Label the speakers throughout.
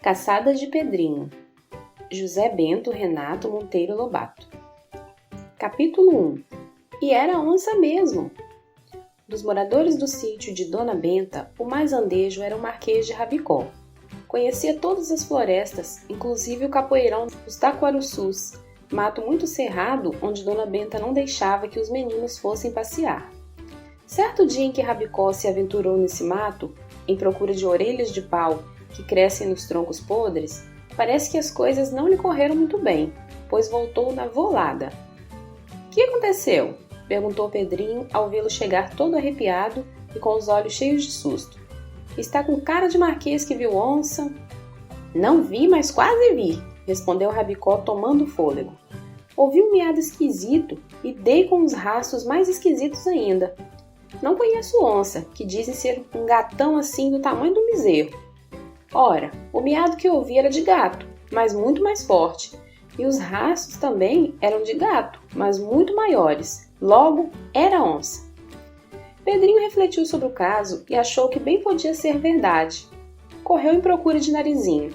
Speaker 1: Caçada de Pedrinho, José Bento Renato Monteiro Lobato. Capítulo 1. E era onça mesmo! Dos moradores do sítio de Dona Benta, o mais andejo era o Marquês de Rabicó. Conhecia todas as florestas, inclusive o capoeirão dos Taquarussus, mato muito cerrado onde Dona Benta não deixava que os meninos fossem passear. Certo dia em que Rabicó se aventurou nesse mato, em procura de orelhas de pau que crescem nos troncos podres, parece que as coisas não lhe correram muito bem, pois voltou na volada. — O que aconteceu? — perguntou Pedrinho ao vê-lo chegar todo arrepiado e com os olhos cheios de susto. — Está com cara de marquês que viu onça. — Não vi, mas quase vi, respondeu Rabicó tomando fôlego. Ouvi um miado esquisito e dei com os rastros mais esquisitos ainda. Não conheço onça, que dizem ser um gatão assim do tamanho do bezerro. Ora, o miado que ouvi era de gato, mas muito mais forte, e os rastros também eram de gato, mas muito maiores. Logo, era onça. Pedrinho refletiu sobre o caso e achou que bem podia ser verdade. Correu em procura de Narizinho.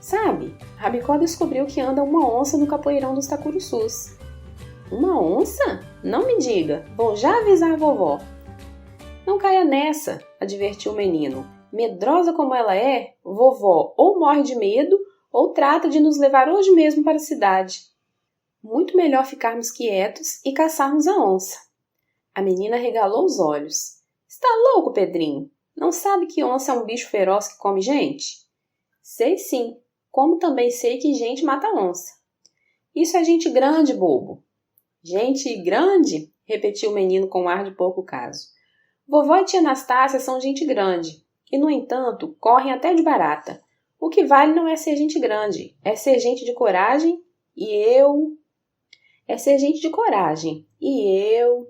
Speaker 1: Sabe, Rabicó descobriu que anda uma onça no capoeirão dos Taquarussus. Uma onça? Não me diga, vou já avisar a vovó. Não caia nessa, advertiu o menino. Medrosa como ela é, vovó ou morre de medo ou trata de nos levar hoje mesmo para a cidade. Muito melhor ficarmos quietos e caçarmos a onça. A menina regalou os olhos. Está louco, Pedrinho? Não sabe que onça é um bicho feroz que come gente? Sei sim, como também sei que gente mata onça. Isso é gente grande, bobo. Gente grande? Repetiu o menino com um ar de pouco caso. Vovó e tia Anastácia são gente grande. E, no entanto, correm até de barata. O que vale não é ser gente grande, é ser gente de coragem, e eu... É ser gente de coragem, e eu...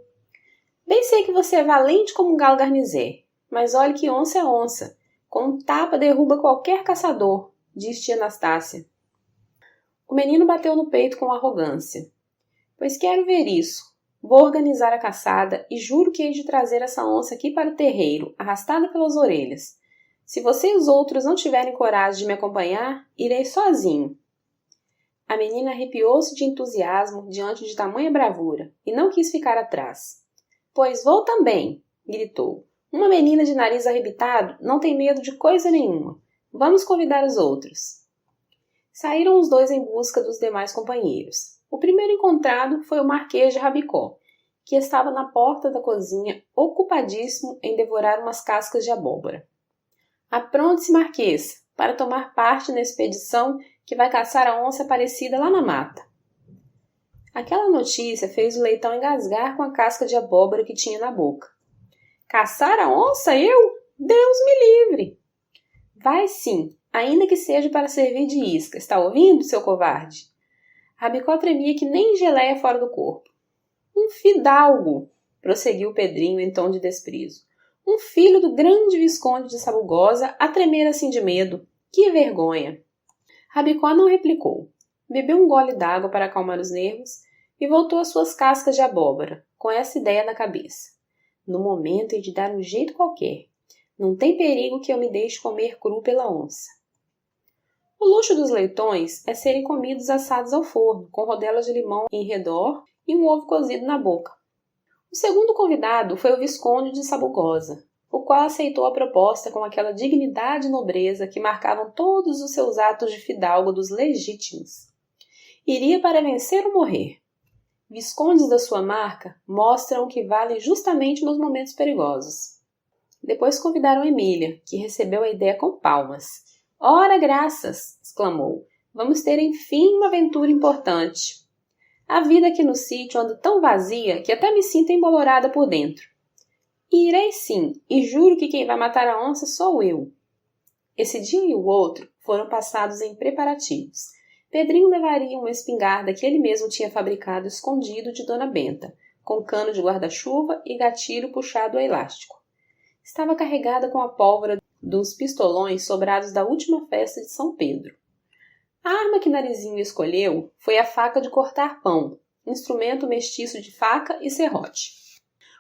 Speaker 1: Bem sei que você é valente como um galo garnizé, mas olhe que onça é onça. Com um tapa derruba qualquer caçador, disse tia Anastácia. O menino bateu no peito com arrogância. Pois quero ver isso. Vou organizar a caçada e juro que hei de trazer essa onça aqui para o terreiro, arrastada pelas orelhas. Se você e os outros não tiverem coragem de me acompanhar, irei sozinho. A menina arrepiou-se de entusiasmo diante de tamanha bravura e não quis ficar atrás. Pois vou também, gritou. Uma menina de nariz arrebitado não tem medo de coisa nenhuma. Vamos convidar os outros. Saíram os dois em busca dos demais companheiros. O primeiro encontrado foi o Marquês de Rabicó, que estava na porta da cozinha, ocupadíssimo em devorar umas cascas de abóbora. Apronte-se, Marquês, para tomar parte na expedição que vai caçar a onça aparecida lá na mata. Aquela notícia fez o leitão engasgar com a casca de abóbora que tinha na boca. Caçar a onça, eu? Deus me livre! Vai sim, ainda que seja para servir de isca, está ouvindo, seu covarde? Rabicó tremia que nem geleia fora do corpo. Um fidalgo, prosseguiu Pedrinho em tom de desprezo. Um filho do grande Visconde de Sabugosa a tremer assim de medo. Que vergonha! Rabicó não replicou. Bebeu um gole d'água para acalmar os nervos e voltou às suas cascas de abóbora, com essa ideia na cabeça. No momento hei de dar um jeito qualquer. Não tem perigo que eu me deixe comer cru pela onça. O luxo dos leitões é serem comidos assados ao forno, com rodelas de limão em redor e um ovo cozido na boca. O segundo convidado foi o Visconde de Sabugosa, o qual aceitou a proposta com aquela dignidade e nobreza que marcavam todos os seus atos de fidalgo dos legítimos. Iria para vencer ou morrer. Viscondes da sua marca mostram o que valem justamente nos momentos perigosos. Depois convidaram Emília, que recebeu a ideia com palmas. Ora, graças! Exclamou. Vamos ter, enfim, uma aventura importante. A vida aqui no sítio anda tão vazia que até me sinto embolorada por dentro. Irei sim, e juro que quem vai matar a onça sou eu. Esse dia e o outro foram passados em preparativos. Pedrinho levaria uma espingarda que ele mesmo tinha fabricado escondido de Dona Benta, com cano de guarda-chuva e gatilho puxado a elástico. Estava carregada com a pólvora dos pistolões sobrados da última festa de São Pedro. A arma que Narizinho escolheu foi a faca de cortar pão, instrumento mestiço de faca e serrote.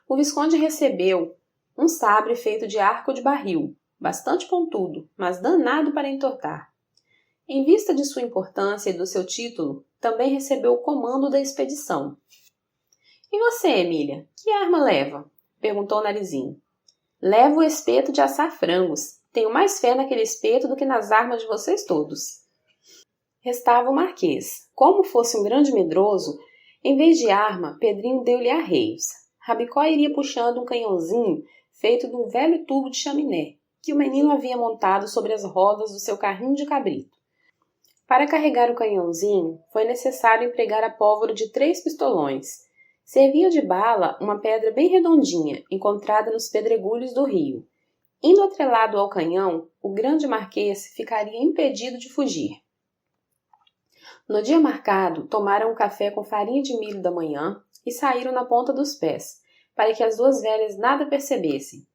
Speaker 1: O Visconde recebeu um sabre feito de arco de barril, bastante pontudo, mas danado para entortar. Em vista de sua importância e do seu título, também recebeu o comando da expedição. E você, Emília, que arma leva? Perguntou Narizinho. Levo o espeto de assar frangos. Tenho mais fé naquele espeto do que nas armas de vocês todos. Restava o Marquês. Como fosse um grande medroso, em vez de arma, Pedrinho deu-lhe arreios. Rabicó iria puxando um canhãozinho feito de um velho tubo de chaminé, que o menino havia montado sobre as rodas do seu carrinho de cabrito. Para carregar o canhãozinho, foi necessário empregar a pólvora de 3 pistolões. Servia de bala uma pedra bem redondinha, encontrada nos pedregulhos do rio. Indo atrelado ao canhão, o grande Marquês ficaria impedido de fugir. No dia marcado, tomaram um café com farinha de milho da manhã e saíram na ponta dos pés, para que as duas velhas nada percebessem.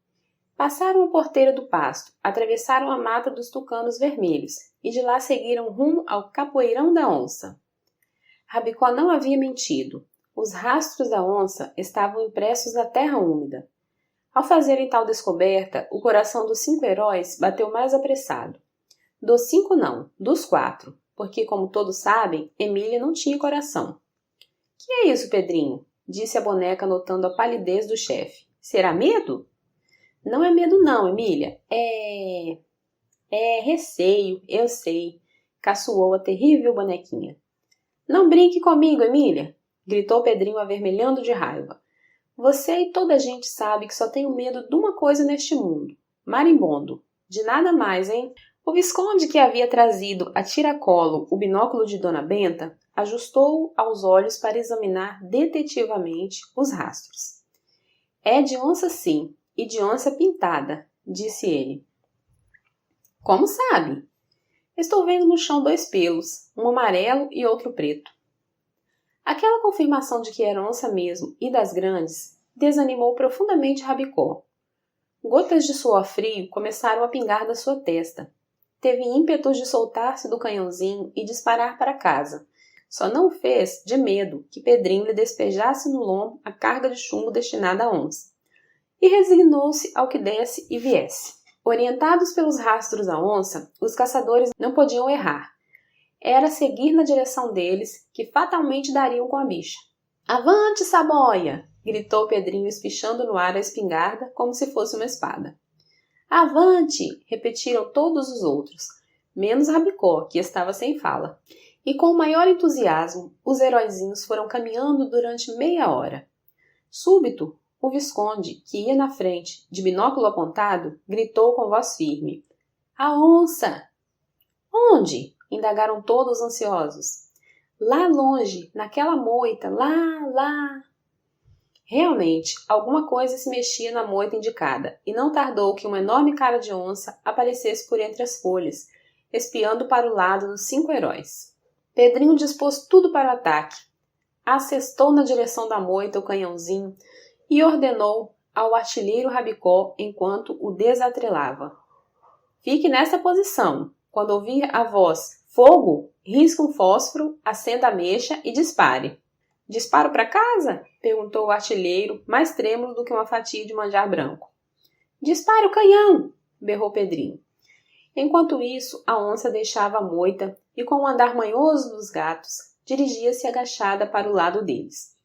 Speaker 1: Passaram a porteira do pasto, atravessaram a mata dos tucanos vermelhos e de lá seguiram rumo ao capoeirão da onça. Rabicó não havia mentido. Os rastros da onça estavam impressos na terra úmida. Ao fazerem tal descoberta, o coração dos 5 heróis bateu mais apressado. Dos 5 não, dos 4, porque, como todos sabem, Emília não tinha coração. — Que é isso, Pedrinho? Disse a boneca notando a palidez do chefe. — Será medo? — Não é medo não, Emília. É receio, eu sei, caçoou a terrível bonequinha. — Não brinque comigo, Emília! Gritou Pedrinho avermelhando de raiva. Você e toda a gente sabe que só tenho medo de uma coisa neste mundo. Marimbondo. De nada mais, hein? O Visconde, que havia trazido a tiracolo o binóculo de Dona Benta, ajustou-o aos olhos para examinar detetivamente os rastros. É de onça sim, e de onça pintada, disse ele. Como sabe? Estou vendo no chão 2 pelos, um amarelo e outro preto. Aquela confirmação de que era onça mesmo e das grandes desanimou profundamente Rabicó. Gotas de suor frio começaram a pingar da sua testa. Teve ímpetos de soltar-se do canhãozinho e disparar para casa. Só não o fez de medo que Pedrinho lhe despejasse no lombo a carga de chumbo destinada à onça. E resignou-se ao que desse e viesse. Orientados pelos rastros da onça, os caçadores não podiam errar. Era seguir na direção deles, que fatalmente dariam com a bicha. — Avante, Saboia! Gritou Pedrinho espichando no ar a espingarda como se fosse uma espada. — Avante! Repetiram todos os outros, menos Rabicó, que estava sem fala. E com o maior entusiasmo, os heróizinhos foram caminhando durante meia hora. Súbito, o Visconde, que ia na frente, de binóculo apontado, gritou com voz firme. — A onça! — Onde? Indagaram todos ansiosos. — Lá longe, naquela moita, lá. Realmente, alguma coisa se mexia na moita indicada, e não tardou que uma enorme cara de onça aparecesse por entre as folhas, espiando para o lado dos 5 heróis. Pedrinho dispôs tudo para o ataque. Assestou na direção da moita o canhãozinho e ordenou ao artilheiro Rabicó enquanto o desatrelava. — Fique nessa posição. Quando ouvir a voz fogo, risque um fósforo, acenda a mecha e dispare. — Disparo para casa? Perguntou o artilheiro, mais trêmulo do que uma fatia de manjar branco. — Dispare o canhão! Berrou Pedrinho. Enquanto isso, a onça deixava a moita e, com o andar manhoso dos gatos, dirigia-se agachada para o lado deles.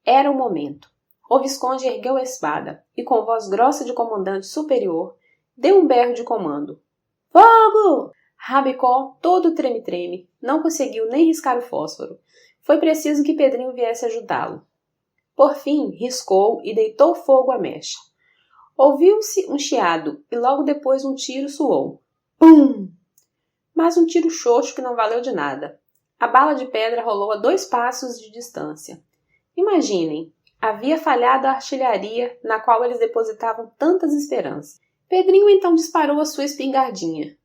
Speaker 1: Era o momento. O Visconde ergueu a espada e, com voz grossa de comandante superior, deu um berro de comando. — Fogo! Rabicó, todo treme-treme, não conseguiu nem riscar o fósforo. Foi preciso que Pedrinho viesse ajudá-lo. Por fim, riscou e deitou fogo à mecha. Ouviu-se um chiado e logo depois um tiro soou. Pum! Mas um tiro xoxo que não valeu de nada. A bala de pedra rolou a 2 passos de distância. Imaginem, havia falhado a artilharia na qual eles depositavam tantas esperanças. Pedrinho então disparou a sua espingardinha.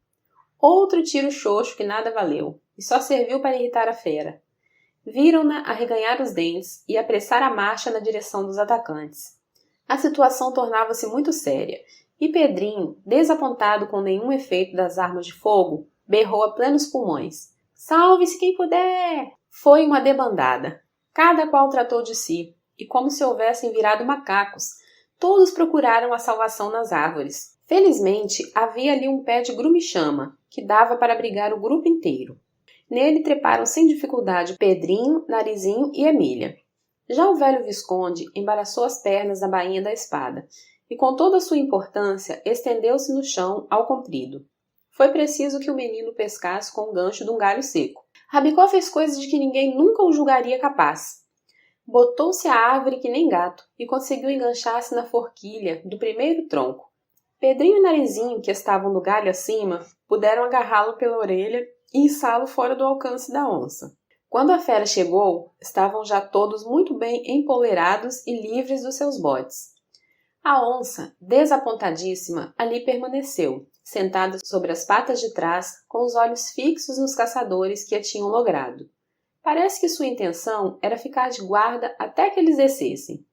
Speaker 1: Outro tiro xoxo que nada valeu, e só serviu para irritar a fera. Viram-na arreganhar os dentes e apressar a marcha na direção dos atacantes. A situação tornava-se muito séria, e Pedrinho, desapontado com nenhum efeito das armas de fogo, berrou a plenos pulmões. — Salve-se quem puder! Foi uma debandada. Cada qual tratou de si, e como se houvessem virado macacos, todos procuraram a salvação nas árvores. Felizmente, havia ali um pé de grume-chama, que dava para abrigar o grupo inteiro. Nele treparam sem dificuldade Pedrinho, Narizinho e Emília. Já o velho Visconde embaraçou as pernas na bainha da espada e, com toda a sua importância, estendeu-se no chão ao comprido. Foi preciso que o menino pescasse com o gancho de um galho seco. Rabicó fez coisas de que ninguém nunca o julgaria capaz. Botou-se à árvore que nem gato e conseguiu enganchar-se na forquilha do primeiro tronco. Pedrinho e Narizinho, que estavam no galho acima, puderam agarrá-lo pela orelha e içá-lo fora do alcance da onça. Quando a fera chegou, estavam já todos muito bem empolerados e livres dos seus botes. A onça, desapontadíssima, ali permaneceu, sentada sobre as patas de trás, com os olhos fixos nos caçadores que a tinham logrado. Parece que sua intenção era ficar de guarda até que eles descessem.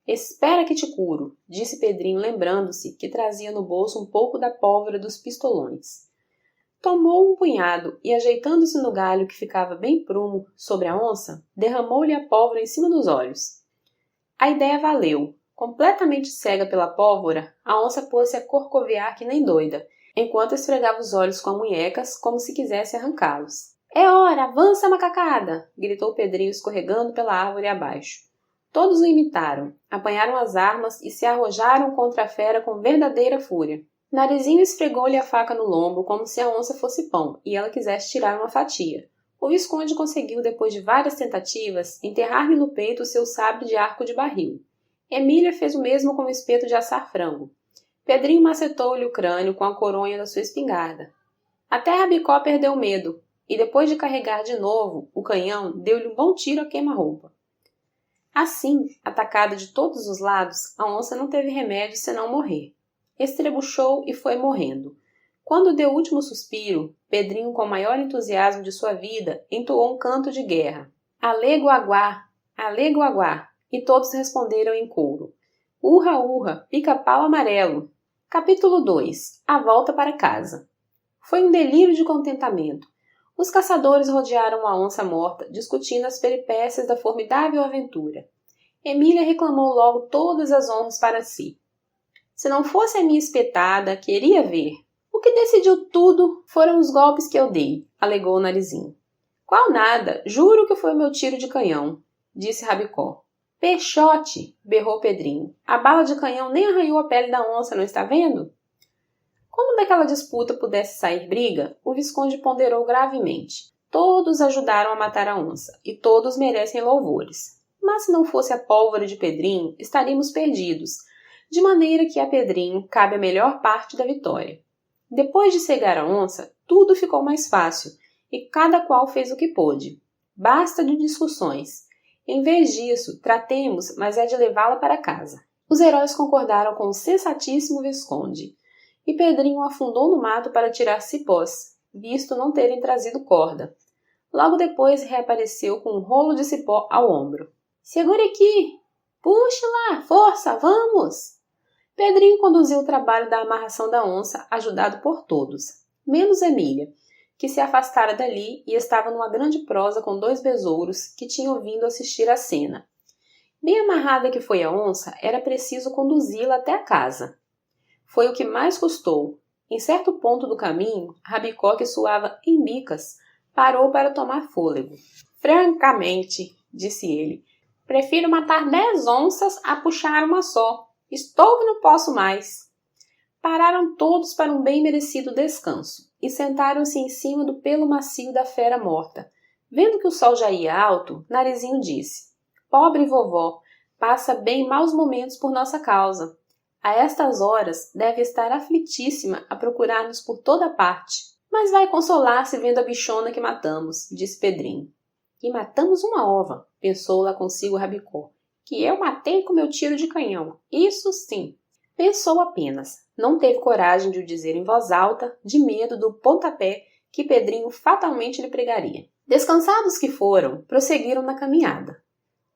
Speaker 1: Espera que te curo, disse Pedrinho, lembrando-se que trazia no bolso um pouco da pólvora dos pistolões. Tomou um punhado e, ajeitando-se no galho que ficava bem prumo sobre a onça, derramou-lhe a pólvora em cima dos olhos. A ideia valeu. Completamente cega pela pólvora, a onça pôs-se a corcovear que nem doida, enquanto esfregava os olhos com munhecas como se quisesse arrancá-los. É hora, avança, macacada! Gritou Pedrinho escorregando pela árvore abaixo. Todos o imitaram, apanharam as armas e se arrojaram contra a fera com verdadeira fúria. Narizinho esfregou-lhe a faca no lombo como se a onça fosse pão e ela quisesse tirar uma fatia. O Visconde conseguiu, depois de várias tentativas, enterrar-lhe no peito o seu sabre de arco de barril. Emília fez o mesmo com o espeto de assar frango. Pedrinho macetou-lhe o crânio com a coronha da sua espingarda. Até Rabicó perdeu o medo e, depois de carregar de novo o canhão, deu-lhe um bom tiro a queima-roupa. Assim, atacada de todos os lados, a onça não teve remédio senão morrer. Estrebuchou e foi morrendo. Quando deu o último suspiro, Pedrinho, com o maior entusiasmo de sua vida, entoou um canto de guerra. Alê, guaguá! Alê, guaguá! E todos responderam em coro. Urra, urra! Pica-pau amarelo! Capítulo 2. A volta para casa. Foi um delírio de contentamento. Os caçadores rodearam a onça morta, discutindo as peripécias da formidável aventura. Emília reclamou logo todas as honras para si. Se não fosse a minha espetada, queria ver. O que decidiu tudo foram os golpes que eu dei, alegou o Narizinho. Qual nada, juro que foi o meu tiro de canhão, disse Rabicó. Peixote, berrou Pedrinho. A bala de canhão nem arranhou a pele da onça, não está vendo? Como daquela disputa pudesse sair briga, o Visconde ponderou gravemente. Todos ajudaram a matar a onça, e todos merecem louvores. Mas se não fosse a pólvora de Pedrinho, estaríamos perdidos, de maneira que a Pedrinho cabe a melhor parte da vitória. Depois de cegar a onça, tudo ficou mais fácil, e cada qual fez o que pôde. Basta de discussões. Em vez disso, tratemos, mas é de levá-la para casa. Os heróis concordaram com o sensatíssimo Visconde, e Pedrinho afundou no mato para tirar cipós, visto não terem trazido corda. Logo depois reapareceu com um rolo de cipó ao ombro. Segure aqui! Puxe lá! Força! Vamos! Pedrinho conduziu o trabalho da amarração da onça, ajudado por todos, menos Emília, que se afastara dali e estava numa grande prosa com 2 besouros que tinham vindo assistir à cena. Bem amarrada que foi a onça, era preciso conduzi-la até a casa. Foi o que mais custou. Em certo ponto do caminho, Rabicó, que suava em bicas, parou para tomar fôlego. Francamente, disse ele, prefiro matar 10 onças a puxar uma só. Estou que não posso mais. Pararam todos para um bem merecido descanso e sentaram-se em cima do pelo macio da fera morta. Vendo que o sol já ia alto, Narizinho disse, pobre vovó, passa bem maus momentos por nossa causa. A estas horas deve estar aflitíssima a procurar-nos por toda parte. Mas vai consolar-se vendo a bichona que matamos, disse Pedrinho. E matamos uma ova, pensou lá consigo Rabicó, que eu matei com meu tiro de canhão. Isso sim. Pensou apenas. Não teve coragem de o dizer em voz alta, de medo do pontapé que Pedrinho fatalmente lhe pregaria. Descansados que foram, prosseguiram na caminhada.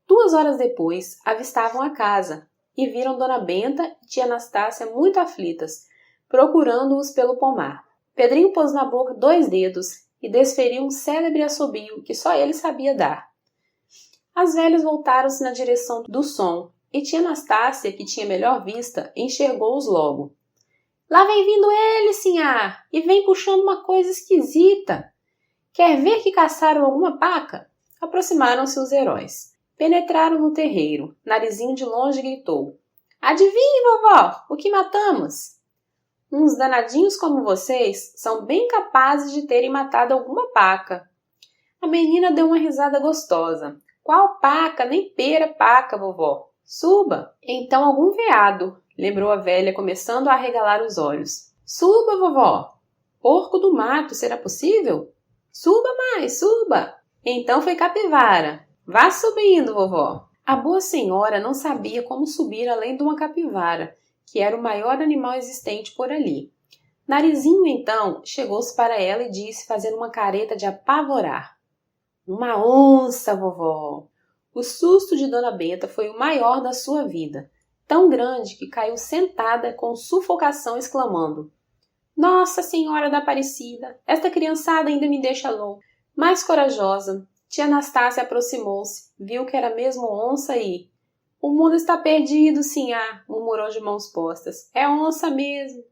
Speaker 1: 2 horas depois, avistavam a casa e viram Dona Benta e tia Anastácia muito aflitas, procurando-os pelo pomar. Pedrinho pôs na boca 2 dedos e desferiu um célebre assobio que só ele sabia dar. As velhas voltaram-se na direção do som e tia Anastácia, que tinha melhor vista, enxergou-os logo. Lá vem vindo ele, sinhá, e vem puxando uma coisa esquisita. Quer ver que caçaram alguma paca? Aproximaram-se os heróis. Penetraram no terreiro. Narizinho de longe gritou. Adivinhe, vovó, o que matamos? Uns danadinhos como vocês são bem capazes de terem matado alguma paca. A menina deu uma risada gostosa. Qual paca, nem pera paca, vovó. Suba. Então algum veado, lembrou a velha, começando a arregalar os olhos. Suba, vovó. Porco do mato, será possível? Suba mais, suba. Então foi capivara. Vá subindo, vovó. A boa senhora não sabia como subir além de uma capivara, que era o maior animal existente por ali. Narizinho, então, chegou-se para ela e disse, fazendo uma careta de apavorar. Uma onça, vovó. O susto de Dona Benta foi o maior da sua vida, tão grande que caiu sentada com sufocação, exclamando. Nossa Senhora da Aparecida, esta criançada ainda me deixa louca. Mais corajosa, tia Anastácia aproximou-se, viu que era mesmo onça e... O mundo está perdido, sinhá, murmurou de mãos postas. É onça mesmo.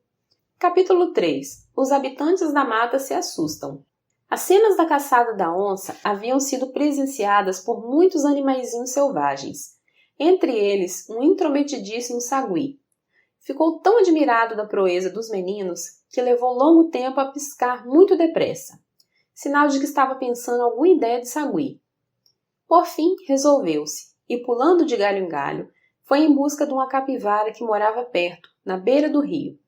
Speaker 1: Capítulo 3. Os habitantes da mata se assustam. As cenas da caçada da onça haviam sido presenciadas por muitos animaizinhos selvagens. Entre eles, um intrometidíssimo sagui. Ficou tão admirado da proeza dos meninos que levou longo tempo a piscar muito depressa. Sinal de que estava pensando alguma ideia de sagui. Por fim, resolveu-se, e pulando de galho em galho, foi em busca de uma capivara que morava perto, na beira do rio.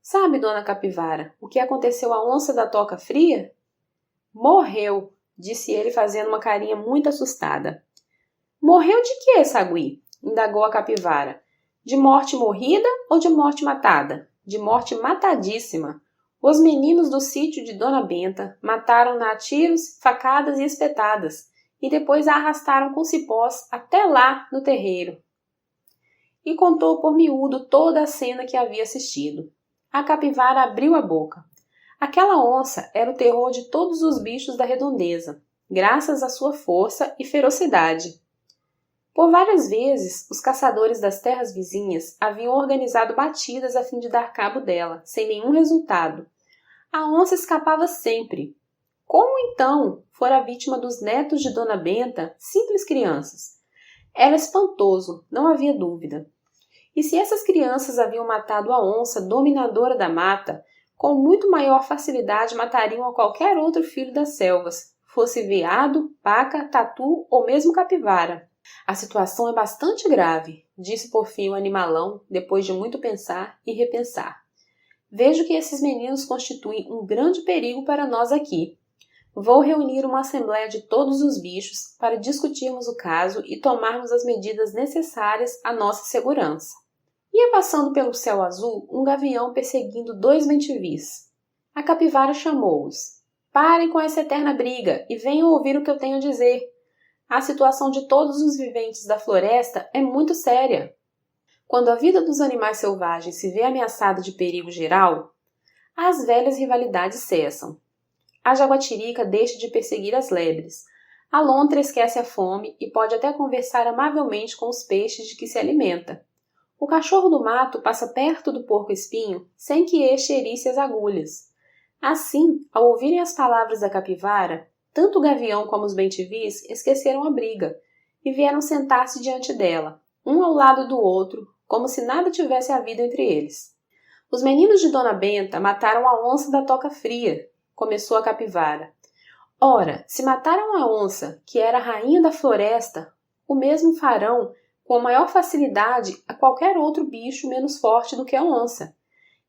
Speaker 1: Sabe, dona Capivara, o que aconteceu à onça da toca fria? Morreu, disse ele fazendo uma carinha muito assustada. Morreu de quê, sagui? Indagou a capivara. De morte morrida ou de morte matada? De morte matadíssima. Os meninos do sítio de Dona Benta mataram-na a tiros, facadas e espetadas, e depois a arrastaram com cipós até lá no terreiro. E contou por miúdo toda a cena que havia assistido. A capivara abriu a boca. Aquela onça era o terror de todos os bichos da redondeza, graças à sua força e ferocidade. Por várias vezes, os caçadores das terras vizinhas haviam organizado batidas a fim de dar cabo dela, sem nenhum resultado. A onça escapava sempre. Como então fora vítima dos netos de Dona Benta, simples crianças? Era espantoso, não havia dúvida. E se essas crianças haviam matado a onça dominadora da mata, com muito maior facilidade matariam a qualquer outro filho das selvas, fosse veado, paca, tatu ou mesmo capivara. A situação é bastante grave, disse por fim o animalão, depois de muito pensar e repensar. Vejo que esses meninos constituem um grande perigo para nós aqui. Vou reunir uma assembleia de todos os bichos para discutirmos o caso e tomarmos as medidas necessárias à nossa segurança. Ia passando pelo céu azul um gavião perseguindo 2 bentivis. A capivara chamou-os. Parem com essa eterna briga e venham ouvir o que eu tenho a dizer. A situação de todos os viventes da floresta é muito séria. Quando a vida dos animais selvagens se vê ameaçada de perigo geral, as velhas rivalidades cessam. A jaguatirica deixa de perseguir as lebres. A lontra esquece a fome e pode até conversar amavelmente com os peixes de que se alimenta. O cachorro do mato passa perto do porco-espinho sem que este erisse as agulhas. Assim, ao ouvirem as palavras da capivara, tanto o gavião como os bentivis esqueceram a briga e vieram sentar-se diante dela, um ao lado do outro, como se nada tivesse havido entre eles. Os meninos de Dona Benta mataram a onça da toca fria, começou a capivara. Ora, se mataram a onça, que era a rainha da floresta, o mesmo farão com a maior facilidade a qualquer outro bicho menos forte do que a onça.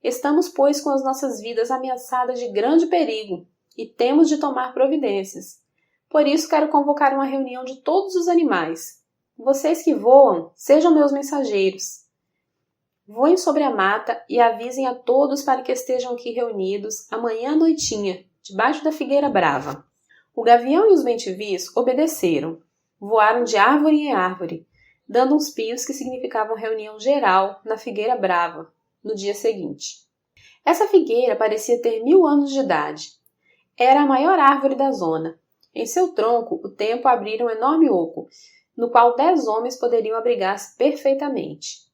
Speaker 1: Estamos, pois, com as nossas vidas ameaçadas de grande perigo e temos de tomar providências. Por isso quero convocar uma reunião de todos os animais. Vocês que voam, sejam meus mensageiros. Voem sobre a mata e avisem a todos para que estejam aqui reunidos amanhã à noitinha, debaixo da figueira brava. O gavião e os bentivis obedeceram. Voaram de árvore em árvore, dando uns pios que significavam reunião geral na figueira brava, no dia seguinte. Essa figueira parecia ter 1000 anos de idade. Era a maior árvore da zona. Em seu tronco, o tempo abrira um enorme oco, no qual 10 homens poderiam abrigar-se perfeitamente.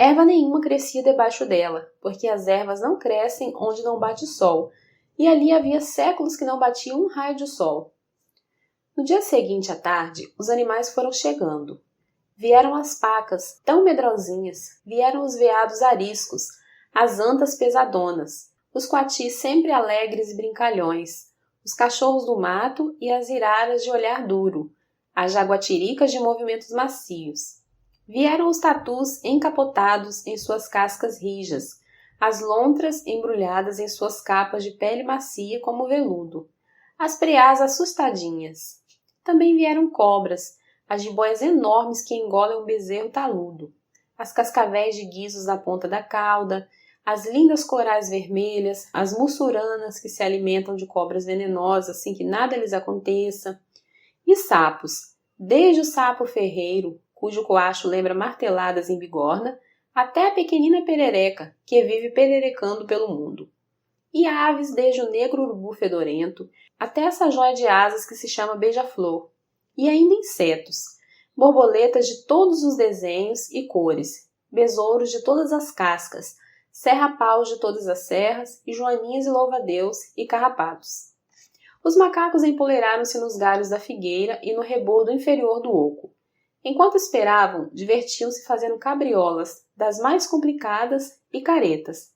Speaker 1: Erva nenhuma crescia debaixo dela, porque as ervas não crescem onde não bate sol, e ali havia séculos que não batia um raio de sol. No dia seguinte à tarde, os animais foram chegando. Vieram as pacas, tão medrosinhas, vieram os veados ariscos, as antas pesadonas, os coatis sempre alegres e brincalhões, os cachorros do mato e as iraras de olhar duro, as jaguatiricas de movimentos macios. Vieram os tatus encapotados em suas cascas rijas, as lontras embrulhadas em suas capas de pele macia como veludo, as preás assustadinhas. Também vieram cobras, as jiboias enormes que engolem um bezerro taludo, as cascavéis de guizos na ponta da cauda, as lindas corais vermelhas, as mussuranas que se alimentam de cobras venenosas sem que nada lhes aconteça, e sapos, desde o sapo ferreiro, cujo coacho lembra marteladas em bigorna, até a pequenina perereca, que vive pererecando pelo mundo. E aves desde o negro urubu fedorento, até essa joia de asas que se chama beija-flor. E ainda insetos, borboletas de todos os desenhos e cores, besouros de todas as cascas, serra-paus de todas as serras, e joaninhas e louva-a-Deus, e carrapatos. Os macacos empoleiraram-se nos galhos da figueira e no rebordo inferior do oco. Enquanto esperavam, divertiam-se fazendo cabriolas, das mais complicadas e caretas.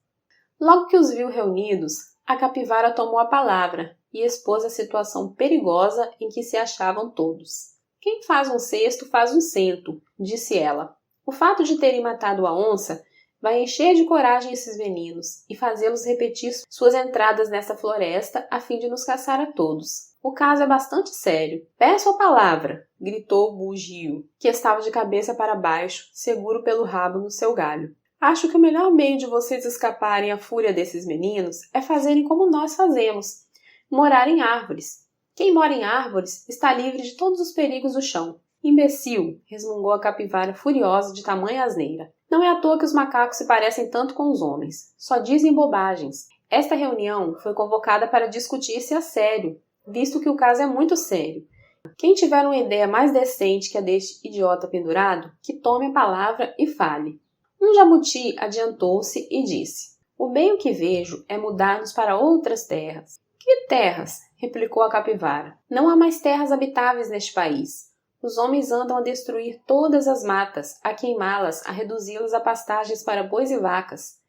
Speaker 1: Logo que os viu reunidos, a capivara tomou a palavra e expôs a situação perigosa em que se achavam todos. Quem faz um cesto faz um cento, disse ela. O fato de terem matado a onça vai encher de coragem esses meninos e fazê-los repetir suas entradas nessa floresta a fim de nos caçar a todos. O caso é bastante sério. Peço a palavra, gritou o bugio, que estava de cabeça para baixo, seguro pelo rabo no seu galho. Acho que o melhor meio de vocês escaparem à fúria desses meninos é fazerem como nós fazemos, morar em árvores. Quem mora em árvores está livre de todos os perigos do chão. Imbecil, resmungou a capivara furiosa de tamanha asneira. Não é à toa que os macacos se parecem tanto com os homens. Só dizem bobagens. Esta reunião foi convocada para discutir-se a sério, visto que o caso é muito sério. Quem tiver uma ideia mais decente que a deste idiota pendurado, que tome a palavra e fale. Um jabuti adiantou-se e disse: o bem que vejo é mudar-nos para outras terras. Que terras? Replicou a capivara. Não há mais terras habitáveis neste país. Os homens andam a destruir todas as matas, a queimá-las, a reduzi-las a pastagens para bois e vacas.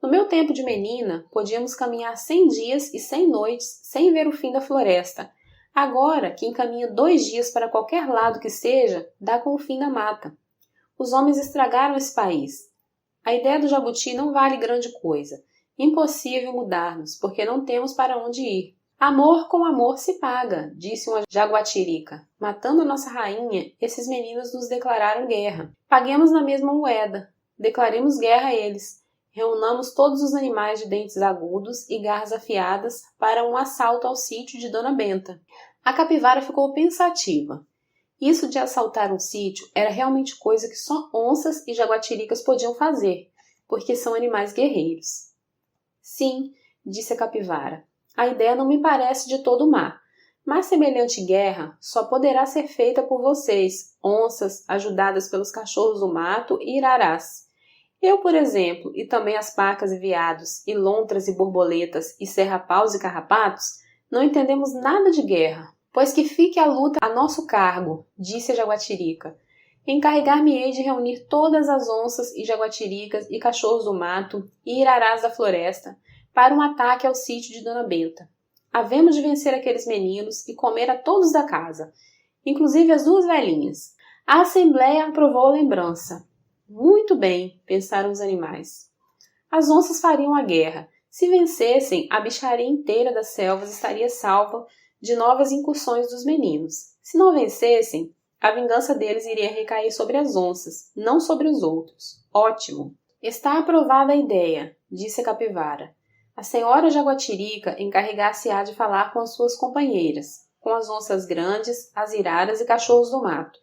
Speaker 1: No meu tempo de menina, podíamos caminhar 100 dias e 100 noites sem ver o fim da floresta. Agora, quem caminha 2 dias para qualquer lado que seja, dá com o fim da mata. Os homens estragaram esse país. A ideia do jabuti não vale grande coisa. Impossível mudar-nos, porque não temos para onde ir. Amor com amor se paga, disse uma jaguatirica. Matando a nossa rainha, esses meninos nos declararam guerra. Paguemos na mesma moeda. Declaremos guerra a eles. Reunamos todos os animais de dentes agudos e garras afiadas para um assalto ao sítio de Dona Benta. A capivara ficou pensativa. Isso de assaltar um sítio era realmente coisa que só onças e jaguatiricas podiam fazer, porque são animais guerreiros. Sim, disse a capivara, a ideia não me parece de todo má, mas semelhante guerra só poderá ser feita por vocês, onças, ajudadas pelos cachorros do mato e irarás. Eu, por exemplo, e também as pacas e veados, e lontras e borboletas, e serrapaus e carrapatos, não entendemos nada de guerra. Pois que fique a luta a nosso cargo, disse a jaguatirica. Encarregar-me-ei de reunir todas as onças e jaguatiricas e cachorros do mato e irarás da floresta para um ataque ao sítio de Dona Benta. Havemos de vencer aqueles meninos e comer a todos da casa, inclusive as 2 velhinhas. A assembleia aprovou a lembrança. Muito bem, pensaram os animais. As onças fariam a guerra. Se vencessem, a bicharia inteira das selvas estaria salva de novas incursões dos meninos. Se não vencessem, a vingança deles iria recair sobre as onças, não sobre os outros. Ótimo! Está aprovada a ideia, disse a capivara. A senhora jaguatirica encarregar-se-á de falar com as suas companheiras, com as onças grandes, as iraras e cachorros do mato,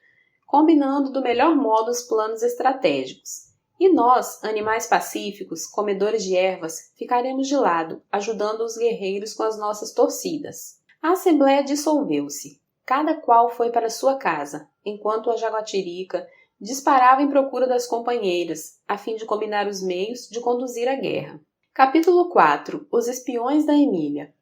Speaker 1: combinando do melhor modo os planos estratégicos. E nós, animais pacíficos, comedores de ervas, ficaremos de lado, ajudando os guerreiros com as nossas torcidas. A assembleia dissolveu-se. Cada qual foi para sua casa, enquanto a jaguatirica, disparava em procura das companheiras, a fim de combinar os meios de conduzir a guerra. Capítulo 4. Os espiões da Emília.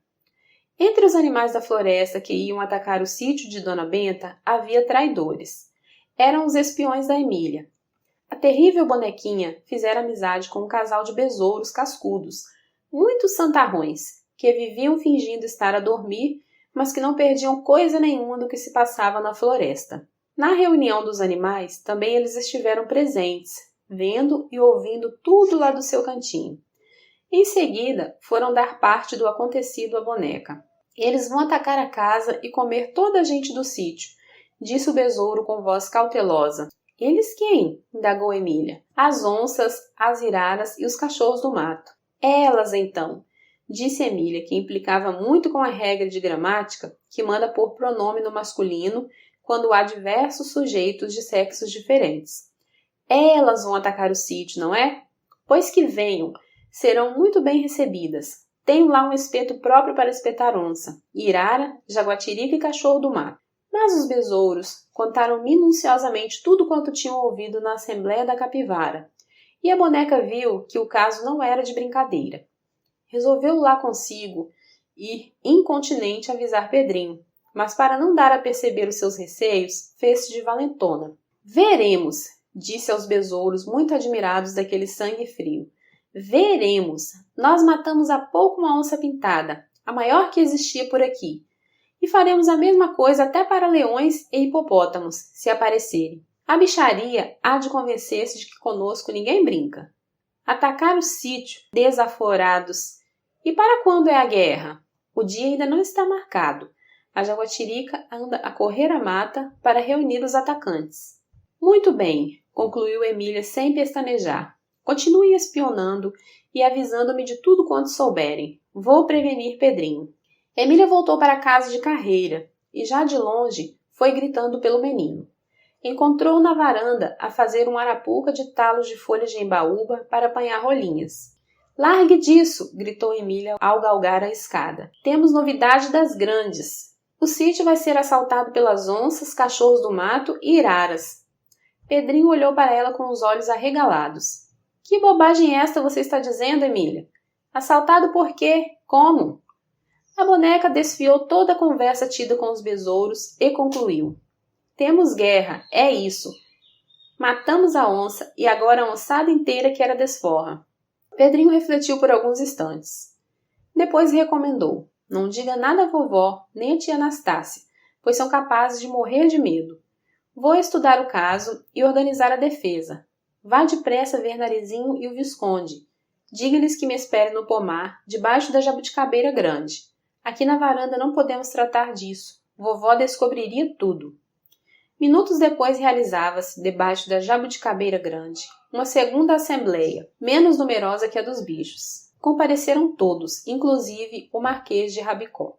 Speaker 1: Entre os animais da floresta que iam atacar o sítio de Dona Benta, havia traidores. Eram os espiões da Emília. A terrível bonequinha fizera amizade com um casal de besouros cascudos, muitos santarrões, que viviam fingindo estar a dormir, mas que não perdiam coisa nenhuma do que se passava na floresta. Na reunião dos animais, também eles estiveram presentes, vendo e ouvindo tudo lá do seu cantinho. Em seguida, foram dar parte do acontecido à boneca. Eles vão atacar a casa e comer toda a gente do sítio, disse o besouro com voz cautelosa. Eles quem? Indagou Emília. As onças, as iraras e os cachorros do mato. Elas, então, disse Emília, que implicava muito com a regra de gramática que manda pôr pronome no masculino quando há diversos sujeitos de sexos diferentes. Elas vão atacar o sítio, não é? Pois que venham, serão muito bem recebidas. Tenho lá um espeto próprio para espetar onça, irara, jaguatirica e cachorro do mato. Mas os besouros contaram minuciosamente tudo quanto tinham ouvido na Assembleia da Capivara, e a boneca viu que o caso não era de brincadeira. Resolveu lá consigo ir incontinente avisar Pedrinho, mas para não dar a perceber os seus receios, fez-se de valentona. Veremos, disse aos besouros muito admirados daquele sangue frio. Veremos. Nós matamos há pouco uma onça pintada, a maior que existia por aqui. E faremos a mesma coisa até para leões e hipopótamos, se aparecerem. A bicharia há de convencer-se de que conosco ninguém brinca. Atacar o sítio, desaflorados. E para quando é a guerra? O dia ainda não está marcado. A jaguatirica anda a correr a mata para reunir os atacantes. Muito bem, concluiu Emília sem pestanejar. Continue espionando e avisando-me de tudo quanto souberem. Vou prevenir Pedrinho. Emília voltou para casa de carreira e, já de longe, foi gritando pelo menino. Encontrou-o na varanda a fazer um arapuca de talos de folhas de embaúba para apanhar rolinhas. Largue disso! Gritou Emília ao galgar a escada. Temos novidade das grandes. O sítio vai ser assaltado pelas onças, cachorros do mato e iraras. Pedrinho olhou para ela com os olhos arregalados. Que bobagem é esta você está dizendo, Emília? Assaltado por quê? Como? A boneca desfiou toda a conversa tida com os besouros e concluiu. Temos guerra, é isso. Matamos a onça e agora a onçada inteira quer a desforra. Pedrinho refletiu por alguns instantes. Depois recomendou. Não diga nada à vovó, nem à tia Anastácia, pois são capazes de morrer de medo. Vou estudar o caso e organizar a defesa. Vá depressa ver Narizinho e o Visconde. Diga-lhes que me esperem no pomar, debaixo da jabuticabeira grande. Aqui na varanda não podemos tratar disso. Vovó descobriria tudo. Minutos depois realizava-se, debaixo da jabuticabeira grande, uma segunda assembleia, menos numerosa que a dos bichos. Compareceram todos, inclusive o Marquês de Rabicó.